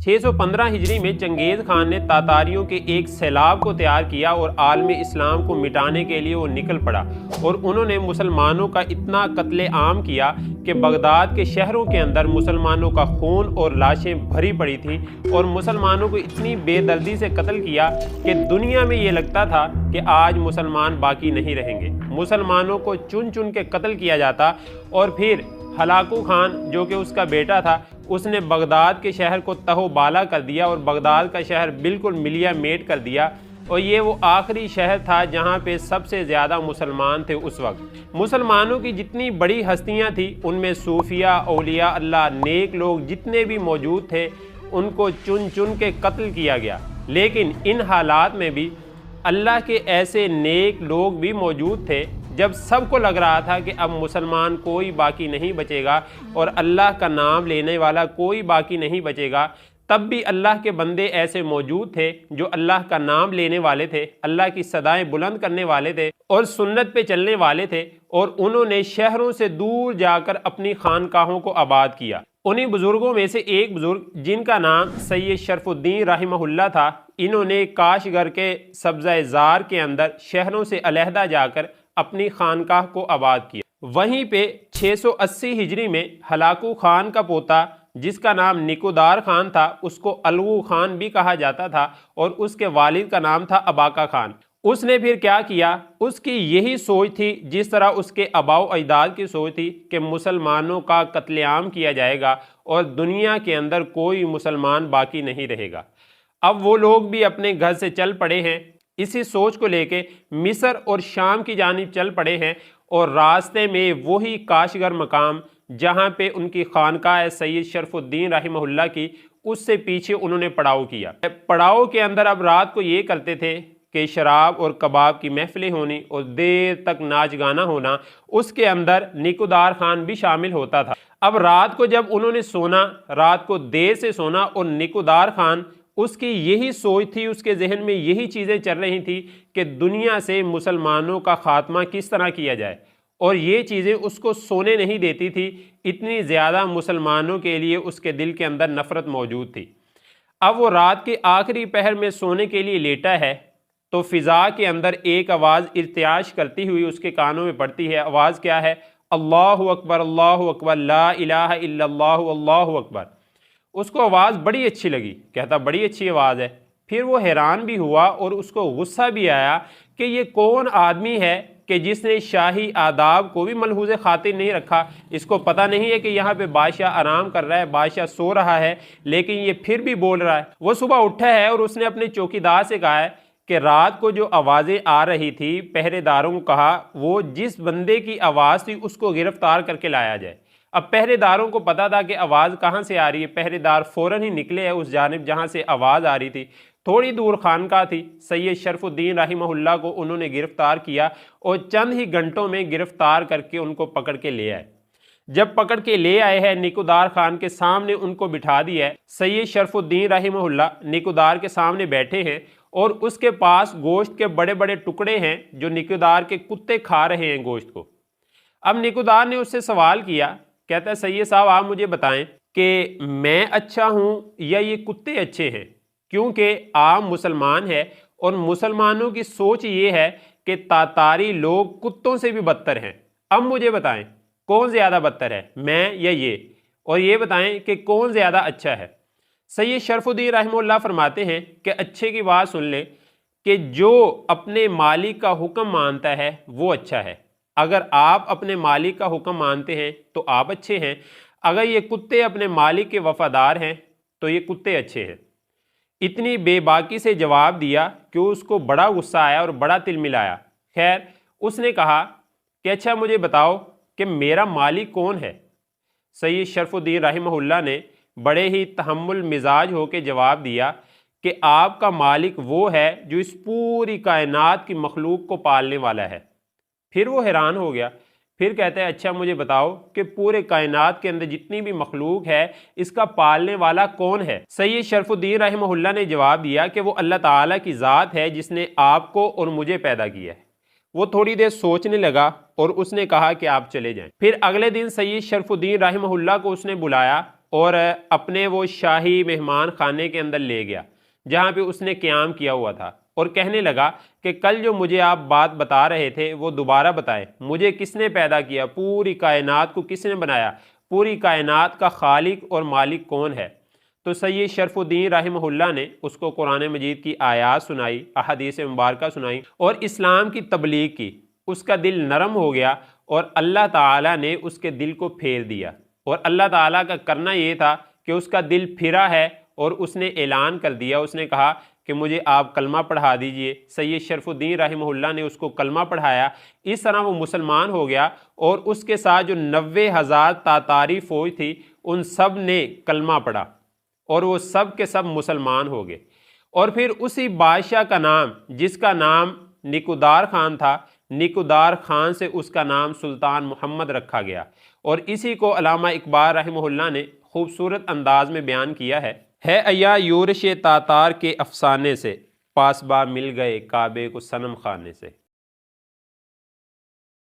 615 ہجری میں چنگیز خان نے تاتاریوں کے ایک سیلاب کو تیار کیا اور عالم اسلام کو مٹانے کے لیے وہ نکل پڑا، اور انہوں نے مسلمانوں کا اتنا قتل عام کیا کہ بغداد کے شہروں کے اندر مسلمانوں کا خون اور لاشیں بھری پڑی تھیں، اور مسلمانوں کو اتنی بے دردی سے قتل کیا کہ دنیا میں یہ لگتا تھا کہ آج مسلمان باقی نہیں رہیں گے۔ مسلمانوں کو چن چن کے قتل کیا جاتا، اور پھر ہلاکو خان جو کہ اس کا بیٹا تھا، اس نے بغداد کے شہر کو تہو بالا کر دیا اور بغداد کا شہر بالکل ملیا میٹ کر دیا، اور یہ وہ آخری شہر تھا جہاں پہ سب سے زیادہ مسلمان تھے اس وقت۔ مسلمانوں کی جتنی بڑی ہستیاں تھیں ان میں صوفیاء، اولیاء اللہ، نیک لوگ جتنے بھی موجود تھے ان کو چن چن کے قتل کیا گیا۔ لیکن ان حالات میں بھی اللہ کے ایسے نیک لوگ بھی موجود تھے، جب سب کو لگ رہا تھا کہ اب مسلمان کوئی باقی نہیں بچے گا اور اللہ کا نام لینے والا کوئی باقی نہیں بچے گا، تب بھی اللہ کے بندے ایسے موجود تھے جو اللہ کا نام لینے والے تھے، اللہ کی صدائیں بلند کرنے والے تھے اور سنت پہ چلنے والے تھے، اور انہوں نے شہروں سے دور جا کر اپنی خانقاہوں کو آباد کیا۔ انہی بزرگوں میں سے ایک بزرگ جن کا نام سید شرف الدین رحمہ اللہ تھا، انہوں نے کاش گھر کے سبزہ زار کے اندر شہروں سے علیحدہ جا کر اپنی خانقاہ کو آباد کیا۔ وہیں پہ 680 ہجری میں ہلاکو خان کا پوتا جس کا نام نکودار خان تھا، اس کو الغو خان بھی کہا جاتا تھا، اور اس کے والد کا نام تھا اباکا خان۔ اس نے پھر کیا کیا؟ اس کی یہی سوچ تھی جس طرح اس کے آباء و اجداد کی سوچ تھی کہ مسلمانوں کا قتل عام کیا جائے گا اور دنیا کے اندر کوئی مسلمان باقی نہیں رہے گا۔ اب وہ لوگ بھی اپنے گھر سے چل پڑے ہیں، اسی سوچ کو لے کے مصر اور شام کی جانب چل پڑے ہیں، اور راستے میں وہی کاشغر مقام جہاں پہ ان کی خانقاہ سید شرف الدین رحمہ اللہ کی، اس سے پیچھے انہوں نے پڑاؤ کیا۔ پڑاؤ کے اندر اب رات کو یہ کرتے تھے کہ شراب اور کباب کی محفلیں ہونی اور دیر تک ناچ گانا ہونا، اس کے اندر نکودار خان بھی شامل ہوتا تھا۔ اب رات کو جب انہوں نے سونا، رات کو دیر سے سونا، اور نکودار خان اس کی یہی سوچ تھی، اس کے ذہن میں یہی چیزیں چل رہی تھی کہ دنیا سے مسلمانوں کا خاتمہ کس طرح کیا جائے، اور یہ چیزیں اس کو سونے نہیں دیتی تھی، اتنی زیادہ مسلمانوں کے لیے اس کے دل کے اندر نفرت موجود تھی۔ اب وہ رات کے آخری پہر میں سونے کے لیے لیٹا ہے تو فضا کے اندر ایک آواز ارتعاش کرتی ہوئی اس کے کانوں میں پڑتی ہے۔ آواز کیا ہے؟ اللہ اکبر، اللہ اکبر، لا الہ الا اللہ، اللہ اکبر۔ اس کو آواز بڑی اچھی لگی، کہتا بڑی اچھی آواز ہے۔ پھر وہ حیران بھی ہوا اور اس کو غصہ بھی آیا کہ یہ کون آدمی ہے کہ جس نے شاہی آداب کو بھی ملحوظ خاطر نہیں رکھا۔ اس کو پتہ نہیں ہے کہ یہاں پہ بادشاہ آرام کر رہا ہے، بادشاہ سو رہا ہے، لیکن یہ پھر بھی بول رہا ہے۔ وہ صبح اٹھا ہے اور اس نے اپنے چوکیدار سے کہا ہے کہ رات کو جو آوازیں آ رہی تھی، پہرے داروں کو کہا وہ جس بندے کی آواز تھی اس کو گرفتار کر کے لایا جائے۔ اب پہرے داروں کو پتا تھا کہ آواز کہاں سے آ رہی ہے، پہرے دار فوراً ہی نکلے ہیں اس جانب جہاں سے آواز آ رہی تھی۔ تھوڑی دور خانقاہ تھی، سید شرف الدین رحمہ اللہ کو انہوں نے گرفتار کیا اور چند ہی گھنٹوں میں گرفتار کر کے ان کو پکڑ کے لے آئے۔ جب پکڑ کے لے آئے ہیں، نکودار خان کے سامنے ان کو بٹھا دیا ہے۔ سید شرف الدین رحمہ اللہ نکودار کے سامنے بیٹھے ہیں اور اس کے پاس گوشت کے بڑے بڑے ٹکڑے ہیں جو نکودار کے کتے کھا رہے ہیں گوشت کو۔ اب نکودار نے اس سے سوال کیا، کہتا ہے سید صاحب آپ مجھے بتائیں کہ میں اچھا ہوں یا یہ کتے اچھے ہیں، کیونکہ آپ مسلمان ہیں اور مسلمانوں کی سوچ یہ ہے کہ تاتاری لوگ کتوں سے بھی بدتر ہیں۔ اب مجھے بتائیں کون زیادہ بدتر ہے، میں یا یہ، اور یہ بتائیں کہ کون زیادہ اچھا ہے۔ سید شرف الدین رحمہ اللہ فرماتے ہیں کہ اچھے کی بات سن لیں کہ جو اپنے مالک کا حکم مانتا ہے وہ اچھا ہے۔ اگر آپ اپنے مالک کا حکم مانتے ہیں تو آپ اچھے ہیں، اگر یہ کتے اپنے مالک کے وفادار ہیں تو یہ کتے اچھے ہیں۔ اتنی بے باکی سے جواب دیا کہ اس کو بڑا غصہ آیا اور بڑا تل ملایا۔ خیر اس نے کہا کہ اچھا مجھے بتاؤ کہ میرا مالک کون ہے؟ سید شرف الدین رحمہ اللہ نے بڑے ہی تحمل مزاج ہو کے جواب دیا کہ آپ کا مالک وہ ہے جو اس پوری کائنات کی مخلوق کو پالنے والا ہے۔ پھر وہ حیران ہو گیا، پھر کہتا ہے اچھا مجھے بتاؤ کہ پورے کائنات کے اندر جتنی بھی مخلوق ہے اس کا پالنے والا کون ہے؟ سید شرف الدین رحمہ اللہ نے جواب دیا کہ وہ اللہ تعالیٰ کی ذات ہے جس نے آپ کو اور مجھے پیدا کیا ہے۔ وہ تھوڑی دیر سوچنے لگا اور اس نے کہا کہ آپ چلے جائیں۔ پھر اگلے دن سید شرف الدین رحمہ اللہ کو اس نے بلایا اور اپنے وہ شاہی مہمان خانے کے اندر لے گیا جہاں پہ اس نے قیام کیا ہوا تھا، اور کہنے لگا کہ کل جو مجھے آپ بات بتا رہے تھے وہ دوبارہ بتائیں، مجھے کس نے پیدا کیا، پوری کائنات کو کس نے بنایا، پوری کائنات کا خالق اور مالک کون ہے؟ تو سید شرف الدین رحمہ اللہ نے اس کو قرآن مجید کی آیات سنائی، احادیث مبارکہ سنائی اور اسلام کی تبلیغ کی۔ اس کا دل نرم ہو گیا اور اللہ تعالیٰ نے اس کے دل کو پھیر دیا، اور اللہ تعالیٰ کا کرنا یہ تھا کہ اس کا دل پھرا ہے اور اس نے اعلان کر دیا، اس نے کہا کہ مجھے آپ کلمہ پڑھا دیجئے۔ سید شرف الدین رحمہ اللہ نے اس کو کلمہ پڑھایا، اس طرح وہ مسلمان ہو گیا، اور اس کے ساتھ جو 90,000 تاتاری فوج تھی ان سب نے کلمہ پڑھا اور وہ سب کے سب مسلمان ہو گئے۔ اور پھر اسی بادشاہ کا نام، جس کا نام نکودار خان تھا، نکودار خان سے اس کا نام سلطان محمد رکھا گیا، اور اسی کو علامہ اقبال رحمہ اللہ نے خوبصورت انداز میں بیان کیا ہے ایا یورش تاتار کے افسانے سے، پاسباں مل گئے کعبے کو صنم خانے سے۔